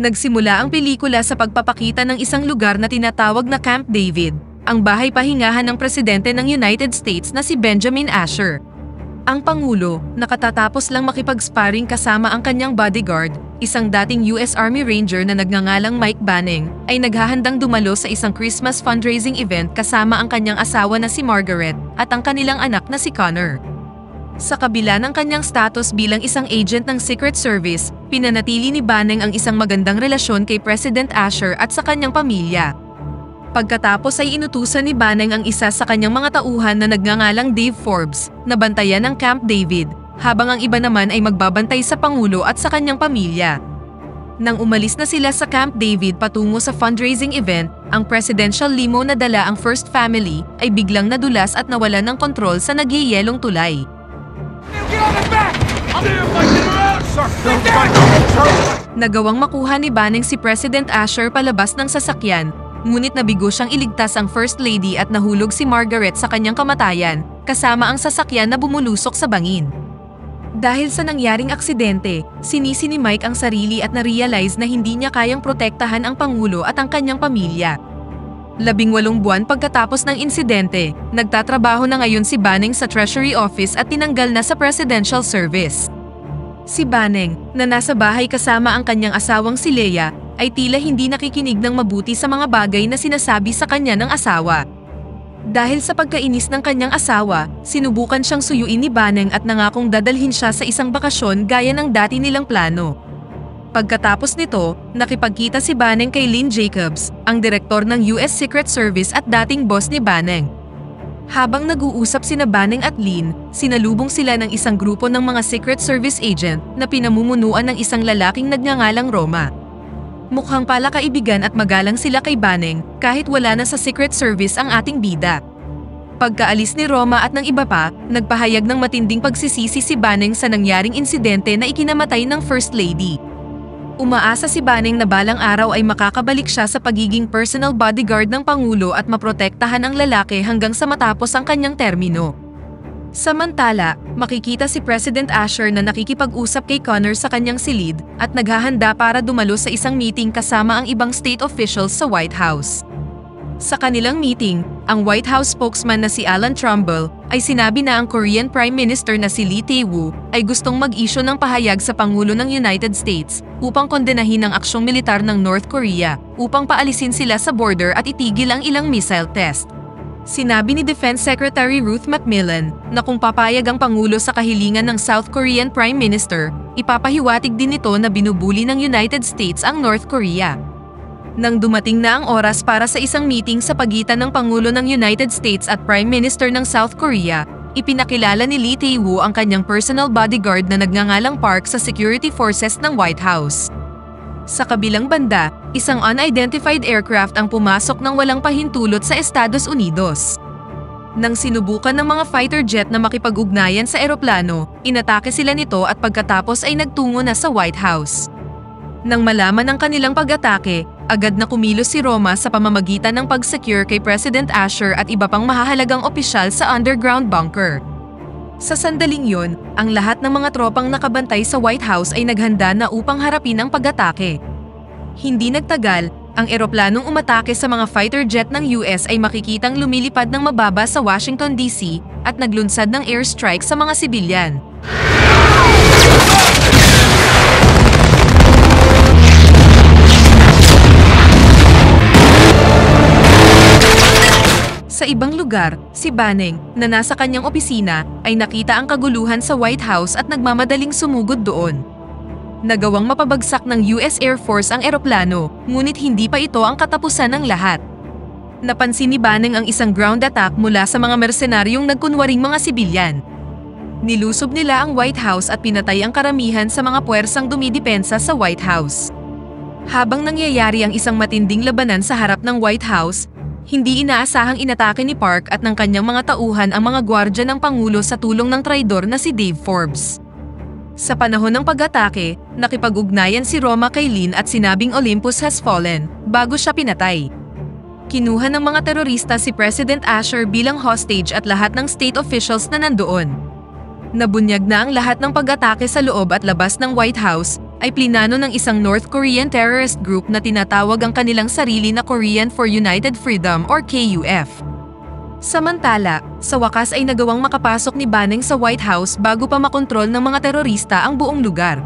Nagsimula ang pelikula sa pagpapakita ng isang lugar na tinatawag na Camp David, ang bahay pahingahan ng presidente ng United States na si Benjamin Asher. Ang Pangulo, nakatatapos lang makipag-sparring kasama ang kanyang bodyguard, isang dating US Army Ranger na nagngangalang Mike Banning, ay naghahandang dumalo sa isang Christmas fundraising event kasama ang kanyang asawa na si Margaret at ang kanilang anak na si Connor. Sa kabila ng kanyang status bilang isang agent ng Secret Service, pinanatili ni Banning ang isang magandang relasyon kay President Asher at sa kanyang pamilya. Pagkatapos ay inutusan ni Banning ang isa sa kanyang mga tauhan na nagngangalang Dave Forbes na bantayan ang Camp David, habang ang iba naman ay magbabantay sa Pangulo at sa kanyang pamilya. Nang umalis na sila sa Camp David patungo sa fundraising event, ang presidential limo na dala ang First Family ay biglang nadulas at nawalan ng kontrol sa nagyayelong tulay. Nagawang makuha ni Banning si President Asher palabas ng sasakyan, ngunit nabigo siyang iligtas ang First Lady at nahulog si Margaret sa kanyang kamatayan, kasama ang sasakyan na bumulusok sa bangin. Dahil sa nangyaring aksidente, sinisi ni Mike ang sarili at na-realize na hindi niya kayang protektahan ang Pangulo at ang kanyang pamilya. 18 buwan pagkatapos ng insidente, nagtatrabaho na ngayon si Banning sa Treasury Office at tinanggal na sa Presidential Service. Si Banning, na nasa bahay kasama ang kanyang asawang si Leia, ay tila hindi nakikinig ng mabuti sa mga bagay na sinasabi sa kanya ng asawa. Dahil sa pagkainis ng kanyang asawa, sinubukan siyang suyuin ni Banning at nangakong dadalhin siya sa isang bakasyon gaya ng dati nilang plano. Pagkatapos nito, nakipagkita si Banning kay Lynn Jacobs, ang direktor ng US Secret Service at dating boss ni Banning. Habang nag-uusap sina Banning at Lynn, sinalubong sila ng isang grupo ng mga Secret Service agent na pinamumunuan ng isang lalaking nagngangalang Roma. Mukhang palakaibigan at magalang sila kay Banning kahit wala na sa Secret Service ang ating bida. Pagkaalis ni Roma at ng iba pa, nagpahayag ng matinding pagsisisi si Banning sa nangyaring insidente na ikinamatay ng First Lady. Umaasa si Banning na balang araw ay makakabalik siya sa pagiging personal bodyguard ng Pangulo at maprotektahan ang lalaki hanggang sa matapos ang kanyang termino. Samantala, makikita si President Asher na nakikipag-usap kay Connor sa kanyang silid at naghahanda para dumalo sa isang meeting kasama ang ibang state officials sa White House. Sa kanilang meeting, ang White House spokesman na si Alan Trumbull ay sinabi na ang Korean Prime Minister na si Lee Tae-woo ay gustong mag-issue ng pahayag sa Pangulo ng United States upang kondenahin ang aksyong militar ng North Korea upang paalisin sila sa border at itigil ang ilang missile test. Sinabi ni Defense Secretary Ruth McMillan na kung papayag ang Pangulo sa kahilingan ng South Korean Prime Minister, ipapahiwatig din ito na binubuli ng United States ang North Korea. Nang dumating na ang oras para sa isang meeting sa pagitan ng Pangulo ng United States at Prime Minister ng South Korea, ipinakilala ni Lee Tae-woo ang kanyang personal bodyguard na nagngangalang Park sa security forces ng White House. Sa kabilang banda, isang unidentified aircraft ang pumasok ng walang pahintulot sa Estados Unidos. Nang sinubukan ng mga fighter jet na makipag-ugnayan sa eroplano, inatake sila nito at pagkatapos ay nagtungo na sa White House. Nang malaman ang kanilang pag-atake, agad na kumilos si Roma sa pamamagitan ng pag-secure kay President Asher at iba pang mahahalagang opisyal sa underground bunker. Sa sandaling yon, ang lahat ng mga tropang nakabantay sa White House ay naghanda na upang harapin ang pag-atake. Hindi nagtagal, ang eroplanong umatake sa mga fighter jet ng US ay makikitang lumilipad ng mababa sa Washington DC at naglunsad ng airstrike sa mga sibilyan. Sa ibang lugar, si Banning, na nasa kanyang opisina, ay nakita ang kaguluhan sa White House at nagmamadaling sumugod doon. Nagawang mapabagsak ng US Air Force ang eroplano, ngunit hindi pa ito ang katapusan ng lahat. Napansin ni Banning ang isang ground attack mula sa mga mersenaryong nagkunwaring mga sibilyan. Nilusob nila ang White House at pinatay ang karamihan sa mga puwersang dumidepensa sa White House. Habang nangyayari ang isang matinding labanan sa harap ng White House, hindi inaasahang inatake ni Park at ng kanyang mga tauhan ang mga gwardya ng Pangulo sa tulong ng traidor na si Dave Forbes. Sa panahon ng pag-atake, nakipag-ugnayan si Roma kay Lynn at sinabing Olympus has fallen, bago siya pinatay. Kinuha ng mga terorista si President Asher bilang hostage at lahat ng state officials na nandoon. Nabunyag na ang lahat ng pag-atake sa loob at labas ng White House, ay plinano ng isang North Korean terrorist group na tinatawag ang kanilang sarili na Korean for United Freedom or KUF. Samantala, sa wakas ay nagawang makapasok ni Baneng sa White House bago pa makontrol ng mga terorista ang buong lugar.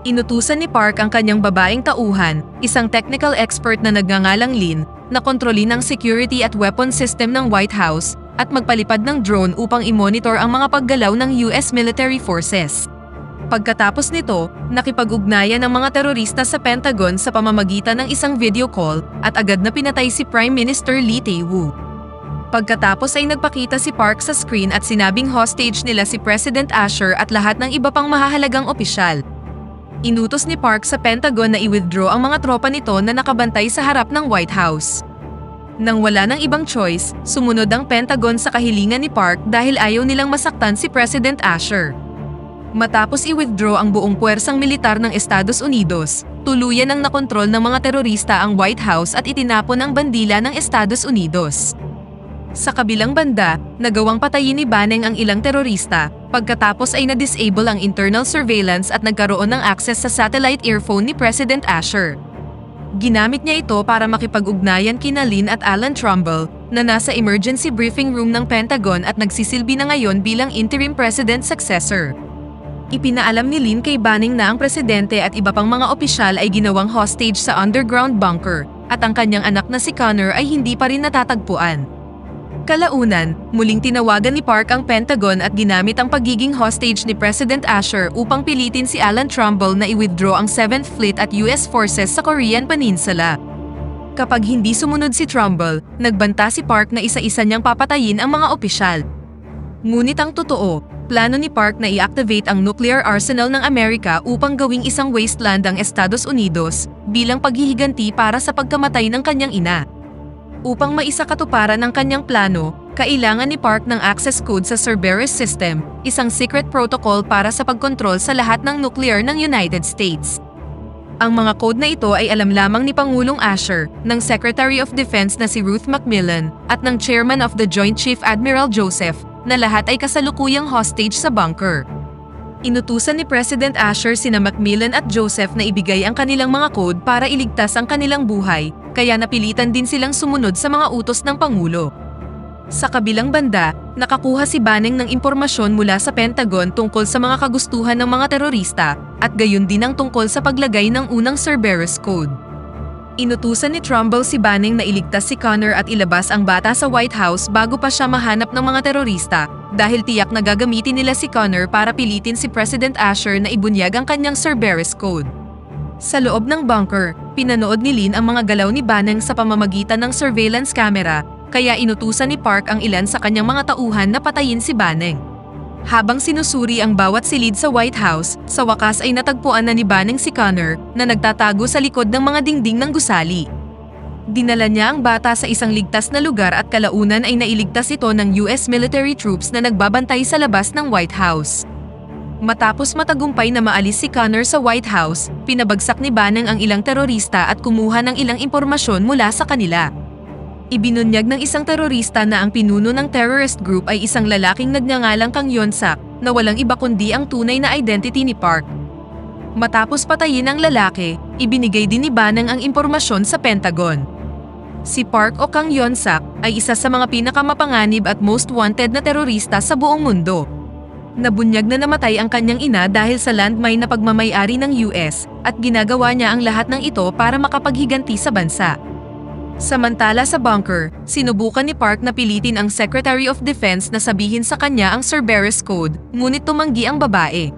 Inutusan ni Park ang kanyang babaeng tauhan, isang technical expert na nagngangalang Lin, na kontrolin ang security at weapon system ng White House at magpalipad ng drone upang i-monitor ang mga paggalaw ng US military forces. Pagkatapos nito, nakipag-ugnayan ng mga terorista sa Pentagon sa pamamagitan ng isang video call at agad na pinatay si Prime Minister Lee Tae-woo. Pagkatapos ay nagpakita si Park sa screen at sinabing hostage nila si President Asher at lahat ng iba pang mahahalagang opisyal. Inutos ni Park sa Pentagon na i-withdraw ang mga tropa nito na nakabantay sa harap ng White House. Nang wala ng ibang choice, sumunod ang Pentagon sa kahilingan ni Park dahil ayaw nilang masaktan si President Asher. Matapos i-withdraw ang buong puwersang militar ng Estados Unidos, tuluyan ang nakontrol ng mga terorista ang White House at itinapon ang bandila ng Estados Unidos. Sa kabilang banda, nagawang patayin ni Baneng ang ilang terorista, pagkatapos ay na-disable ang internal surveillance at nagkaroon ng access sa satellite earphone ni President Asher. Ginamit niya ito para makipag-ugnayan kina Lin at Alan Trumbull, na nasa emergency briefing room ng Pentagon at nagsisilbi na ngayon bilang interim president successor. Ipinaalam ni Lin kay Baneng na ang presidente at iba pang mga opisyal ay ginawang hostage sa underground bunker, at ang kanyang anak na si Connor ay hindi pa rin natatagpuan. Kalaunan, muling tinawagan ni Park ang Pentagon at ginamit ang pagiging hostage ni President Asher upang pilitin si Alan Trumbull na i-withdraw ang 7th Fleet at US forces sa Korean Peninsula. Kapag hindi sumunod si Trumbull, nagbanta si Park na isa-isa niyang papatayin ang mga opisyal. Ngunit ang totoo, plano ni Park na i-activate ang nuclear arsenal ng Amerika upang gawing isang wasteland ang Estados Unidos bilang paghihiganti para sa pagkamatay ng kanyang ina. Upang maisakatuparan ang kanyang plano, kailangan ni Park ng access code sa Cerberus system, isang secret protocol para sa pagkontrol sa lahat ng nuclear ng United States. Ang mga code na ito ay alam lamang ni Pangulong Asher, ng Secretary of Defense na si Ruth McMillan, at ng Chairman of the Joint Chief Admiral Joseph, na lahat ay kasalukuyang hostage sa bunker. Inutusan ni President Asher sina McMillan at Joseph na ibigay ang kanilang mga code para iligtas ang kanilang buhay, kaya napilitan din silang sumunod sa mga utos ng Pangulo. Sa kabilang banda, nakakuha si Baneng ng impormasyon mula sa Pentagon tungkol sa mga kagustuhan ng mga terorista, at gayon din ang tungkol sa paglagay ng unang Cerberus Code. Inutusan ni Trumbull si Baneng na iligtas si Connor at ilabas ang bata sa White House bago pa siya mahanap ng mga terorista, dahil tiyak na gagamitin nila si Connor para pilitin si President Asher na ibunyag ang kanyang Cerberus Code. Sa loob ng bunker, pinanood ni Lin ang mga galaw ni Baneng sa pamamagitan ng surveillance camera, kaya inutusan ni Park ang ilan sa kanyang mga tauhan na patayin si Baneng. Habang sinusuri ang bawat silid sa White House, sa wakas ay natagpuan na ni Baneng si Connor na nagtatago sa likod ng mga dingding ng gusali. Dinala niya ang bata sa isang ligtas na lugar at kalaunan ay nailigtas ito ng US military troops na nagbabantay sa labas ng White House. Matapos matagumpay na maalis si Connor sa White House, pinabagsak ni Baneng ang ilang terorista at kumuha ng ilang impormasyon mula sa kanila. Ibinunyag ng isang terorista na ang pinuno ng terrorist group ay isang lalaking nagngangalang Kang Yonsak, na walang iba kundi ang tunay na identity ni Park. Matapos patayin ang lalaki, ibinigay din ni Baneng ang impormasyon sa Pentagon. Si Park o Kang Yonsak ay isa sa mga pinakamapanganib at most wanted na terorista sa buong mundo. Nabunyag na namatay ang kanyang ina dahil sa landmine na pagmamay-ari ng US, at ginagawa niya ang lahat ng ito para makapaghiganti sa bansa. Samantala sa bunker, sinubukan ni Park na pilitin ang Secretary of Defense na sabihin sa kanya ang Cerberus Code, ngunit tumanggi ang babae.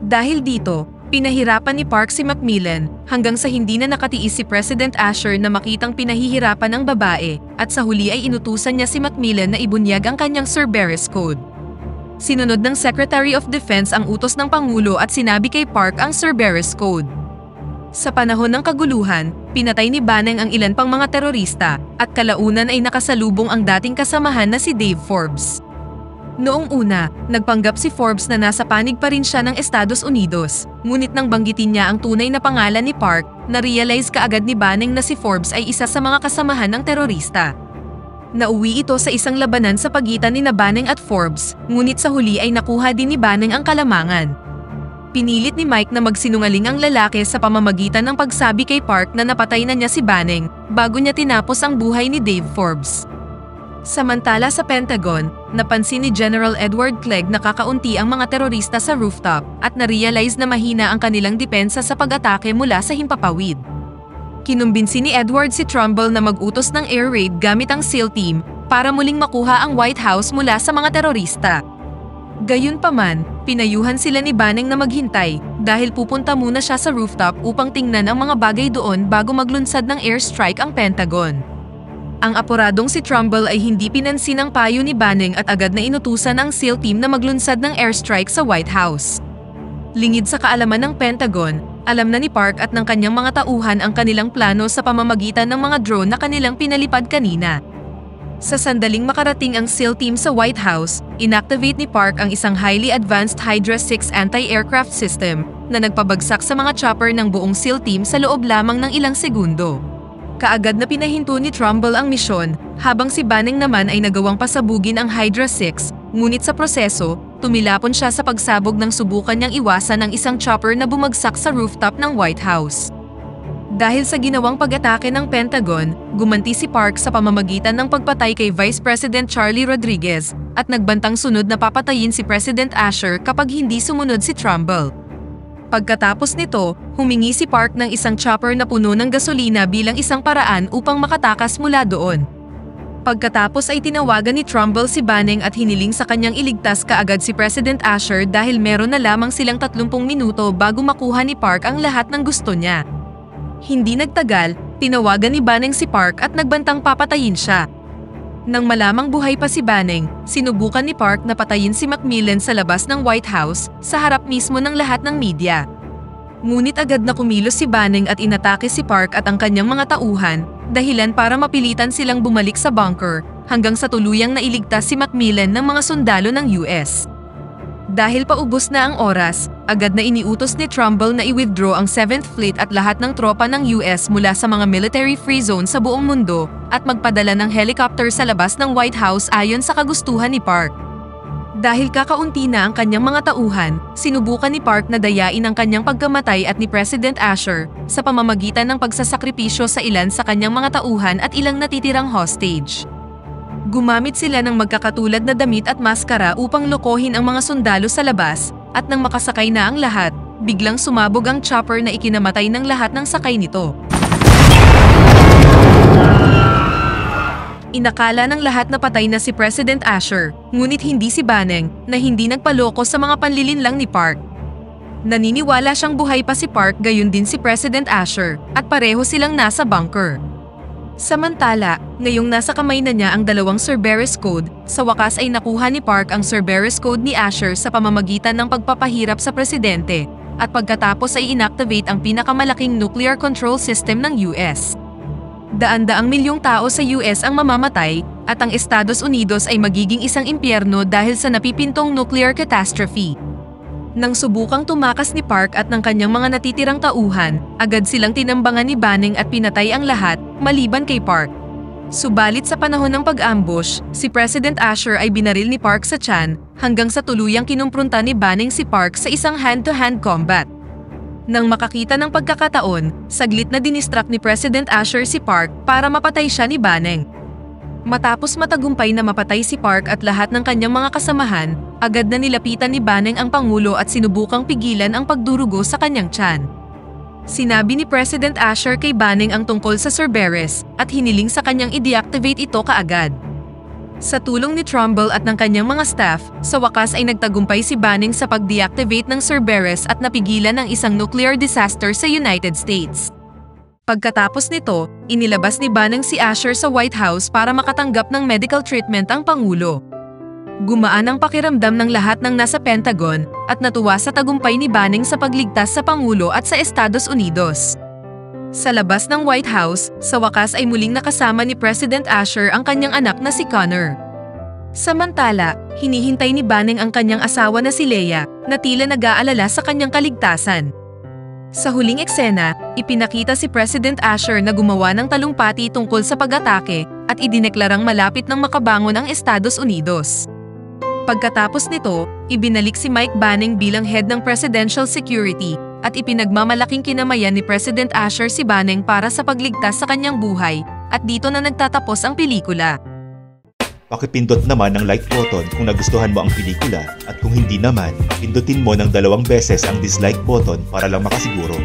Dahil dito, pinahirapan ni Park si McMillan hanggang sa hindi na nakatiis si President Asher na makitang pinahihirapan ng babae, at sa huli ay inutusan niya si McMillan na ibunyag ang kanyang Cerberus Code. Sinunod ng Secretary of Defense ang utos ng Pangulo at sinabi kay Park ang Cerberus Code. Sa panahon ng kaguluhan, pinatay ni Baneng ang ilan pang mga terorista, at kalaunan ay nakasalubong ang dating kasamahan na si Dave Forbes. Noong una, nagpanggap si Forbes na nasa panig pa rin siya ng Estados Unidos, ngunit nang banggitin niya ang tunay na pangalan ni Park, na-realize kaagad ni Baneng na si Forbes ay isa sa mga kasamahan ng terorista. Nauwi ito sa isang labanan sa pagitan ni Baneng at Forbes, ngunit sa huli ay nakuha din ni Baneng ang kalamangan. Pinilit ni Mike na magsinungaling ang lalaki sa pamamagitan ng pagsabi kay Park na napatay na niya si Banning bago niya tinapos ang buhay ni Dave Forbes. Samantala sa Pentagon, napansin ni General Edward Clegg na kakaunti ang mga terorista sa rooftop at na-realize na mahina ang kanilang depensa sa pag-atake mula sa himpapawid. Kinumbinsi ni Edward si Trumbull na mag-utos ng air raid gamit ang SEAL team para muling makuha ang White House mula sa mga terorista. Gayunpaman, pinayuhan sila ni Banning na maghintay dahil pupunta muna siya sa rooftop upang tingnan ang mga bagay doon bago maglunsad ng airstrike ang Pentagon. Ang apuradong si Trumbull ay hindi pinansin ang payo ni Banning at agad na inutusan ang SEAL team na maglunsad ng airstrike sa White House. Lingid sa kaalaman ng Pentagon, alam na ni Park at ng kanyang mga tauhan ang kanilang plano sa pamamagitan ng mga drone na kanilang pinalipad kanina. Sa sandaling makarating ang SEAL team sa White House, inactivate ni Park ang isang highly advanced Hydra 6 anti-aircraft system na nagpabagsak sa mga chopper ng buong SEAL team sa loob lamang ng ilang segundo. Kaagad na pinahinto ni Trumbull ang misyon, habang si Banning naman ay nagawang pasabugin ang Hydra 6, ngunit sa proseso, tumilapon siya sa pagsabog ng subukan niyang iwasan ang isang chopper na bumagsak sa rooftop ng White House. Dahil sa ginawang pag-atake ng Pentagon, gumanti si Park sa pamamagitan ng pagpatay kay Vice President Charlie Rodriguez at nagbantang sunod na papatayin si President Asher kapag hindi sumunod si Trumbull. Pagkatapos nito, humingi si Park ng isang chopper na puno ng gasolina bilang isang paraan upang makatakas mula doon. Pagkatapos ay tinawagan ni Trumbull si Banning at hiniling sa kanyang iligtas kaagad si President Asher dahil meron na lamang silang 30 minuto bago makuha ni Park ang lahat ng gusto niya. Hindi nagtagal, tinawagan ni Banning si Park at nagbantang papatayin siya. Nang malamang buhay pa si Banning, sinubukan ni Park na patayin si McMillan sa labas ng White House sa harap mismo ng lahat ng media. Ngunit agad na kumilos si Banning at inatake si Park at ang kanyang mga tauhan, dahilan para mapilitan silang bumalik sa bunker hanggang sa tuluyang nailigtas si McMillan ng mga sundalo ng US. Dahil paubos na ang oras, agad na iniutos ni Trumbull na i-withdraw ang 7th Fleet at lahat ng tropa ng US mula sa mga military-free zone sa buong mundo at magpadala ng helicopter sa labas ng White House ayon sa kagustuhan ni Park. Dahil kakaunti na ang kanyang mga tauhan, sinubukan ni Park na dayain ang kanyang pagkamatay at ni President Asher sa pamamagitan ng pagsasakripisyo sa ilan sa kanyang mga tauhan at ilang natitirang hostage. Gumamit sila ng magkakatulad na damit at maskara upang lokohin ang mga sundalo sa labas, at nang makasakay na ang lahat, biglang sumabog ang chopper na ikinamatay ng lahat ng sakay nito. Inakala ng lahat na patay na si President Asher, ngunit hindi si Banning, na hindi nagpaloko sa mga panlilinlang ni Park. Naniniwala siyang buhay pa si Park gayon din si President Asher, at pareho silang nasa bunker. Samantala, ngayong nasa kamay na niya ang dalawang Cerberus Code, sa wakas ay nakuha ni Park ang Cerberus Code ni Asher sa pamamagitan ng pagpapahirap sa presidente, at pagkatapos ay inactivate ang pinakamalaking nuclear control system ng US. Daan-daang milyong tao sa US ang mamamatay, at ang Estados Unidos ay magiging isang impyerno dahil sa napipintong nuclear catastrophe. Nang subukang tumakas ni Park at ng kanyang mga natitirang tauhan, agad silang tinambangan ni Banning at pinatay ang lahat, maliban kay Park. Subalit sa panahon ng pag-ambush, si President Asher ay binaril ni Park sa tiyan, hanggang sa tuluyang kinumpronta ni Banning si Park sa isang hand-to-hand combat. Nang makakita ng pagkakataon, saglit na dinistract ni President Asher si Park para mapatay siya ni Banning. Matapos matagumpay na mapatay si Park at lahat ng kanyang mga kasamahan, agad na nilapitan ni Banning ang Pangulo at sinubukang pigilan ang pagdurugo sa kanyang tiyan. Sinabi ni President Asher kay Banning ang tungkol sa Cerberus at hiniling sa kanyang i-deactivate ito kaagad. Sa tulong ni Trumbull at ng kanyang mga staff, sa wakas ay nagtagumpay si Banning sa pag-deactivate ng Cerberus at napigilan ang isang nuclear disaster sa United States. Pagkatapos nito, inilabas ni Banning si Asher sa White House para makatanggap ng medical treatment ang Pangulo. Gumaan ang pakiramdam ng lahat ng nasa Pentagon at natuwa sa tagumpay ni Banning sa pagligtas sa Pangulo at sa Estados Unidos. Sa labas ng White House, sa wakas ay muling nakasama ni President Asher ang kanyang anak na si Connor. Samantala, hinihintay ni Banning ang kanyang asawa na si Leia, na tila nag-aalala sa kanyang kaligtasan. Sa huling eksena, ipinakita si President Asher na gumawa ng talumpati tungkol sa pag-atake at idineklarang malapit ng makabangon ang Estados Unidos. Pagkatapos nito, Ibinalik si Mike Banning bilang head ng Presidential Security at ipinagmamalaking kinamayan ni President Asher si Banning para sa pagligtas sa kanyang buhay, at dito na nagtatapos ang pelikula. Pakipindot naman ng like button kung nagustuhan mo ang pelikula, at kung hindi naman, pindutin mo ng 2 beses ang dislike button para lang makasiguro.